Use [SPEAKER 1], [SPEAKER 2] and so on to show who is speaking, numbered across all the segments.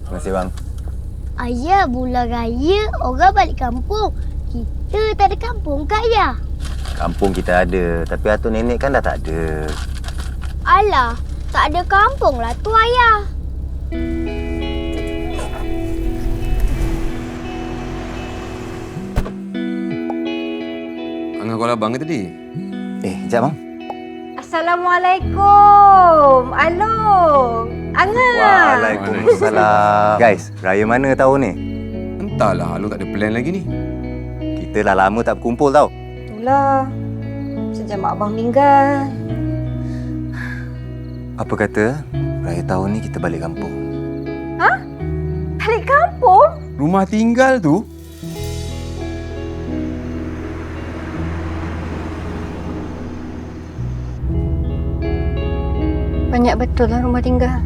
[SPEAKER 1] Terima kasih, bang.
[SPEAKER 2] Ayah, bulan raya orang balik kampung. Kita tak ada kampung ke, Ayah?
[SPEAKER 1] Kampung kita ada, tapi atuk nenek kan dah tak ada.
[SPEAKER 2] Alah, tak ada kampung lah tu, Ayah.
[SPEAKER 3] Angah call abang ke tadi?
[SPEAKER 1] Sekejap, bang.
[SPEAKER 4] Assalamualaikum. Along. Angah.
[SPEAKER 1] Waalaikumsalam. Guys, raya mana tahun ni?
[SPEAKER 3] Entahlah, Alung tak ada plan lagi ni.
[SPEAKER 1] Kita dah lama tak berkumpul tau.
[SPEAKER 4] Itulah. Sejak mak abang meninggal.
[SPEAKER 1] Apa kata, raya tahun ni kita balik kampung.
[SPEAKER 4] Ha? Balik kampung?
[SPEAKER 3] Rumah tinggal tu?
[SPEAKER 4] Banyak betul lah rumah tinggal.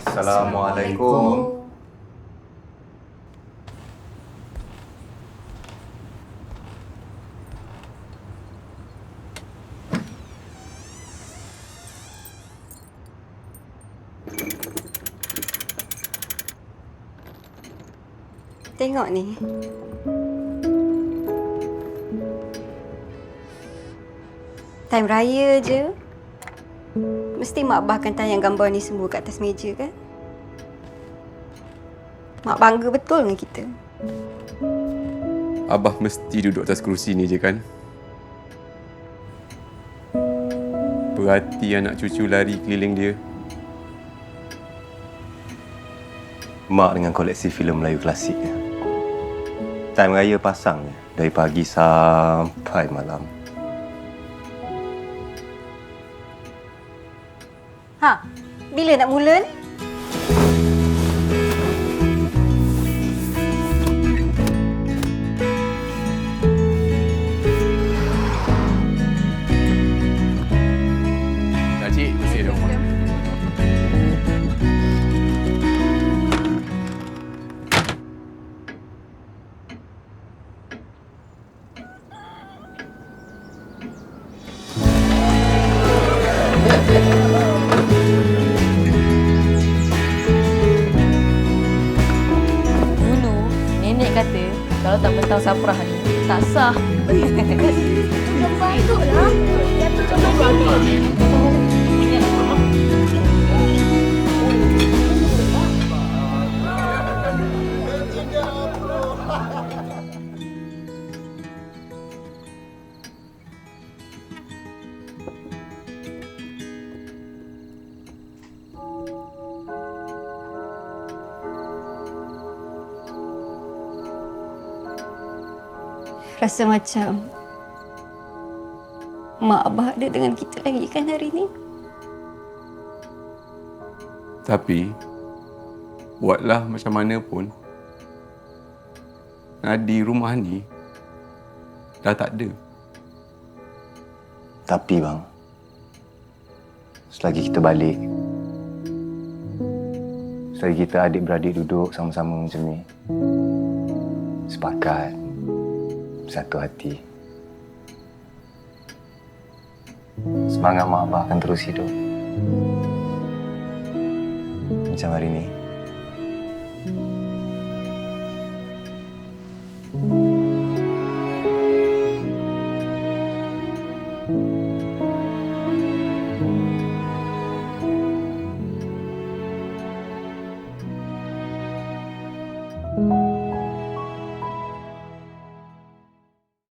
[SPEAKER 1] Assalamualaikum.
[SPEAKER 4] Tengok ni. Time raya je. Mesti mak abah akan tayang gambar ni semua kat atas meja kan? Mak bangga betul dengan kita.
[SPEAKER 3] Abah mesti duduk atas kerusi ni je kan? Perhati anak cucu lari keliling dia.
[SPEAKER 1] Mak dengan koleksi filem Melayu klasik. Time raya pasang je. Dari pagi sampai malam.
[SPEAKER 4] Ha, bila nak mula ni?
[SPEAKER 3] Cik, mesti ada rumah.
[SPEAKER 5] Dulu, nenek kata kalau tak bentang saprah ni, tak sah.
[SPEAKER 2] Sudah patutlah. Dia tu coba ni.
[SPEAKER 4] Rasa macam mak abah ada dengan kita lagi kan hari ni?
[SPEAKER 3] Tapi, buatlah macam mana pun, Nadi rumah ni dah tak ada.
[SPEAKER 1] Tapi bang, selagi kita balik, selagi kita adik-beradik duduk sama-sama macam ni, sepakat, satu hati, semangat mak abah akan terus hidup. Macam hari ni.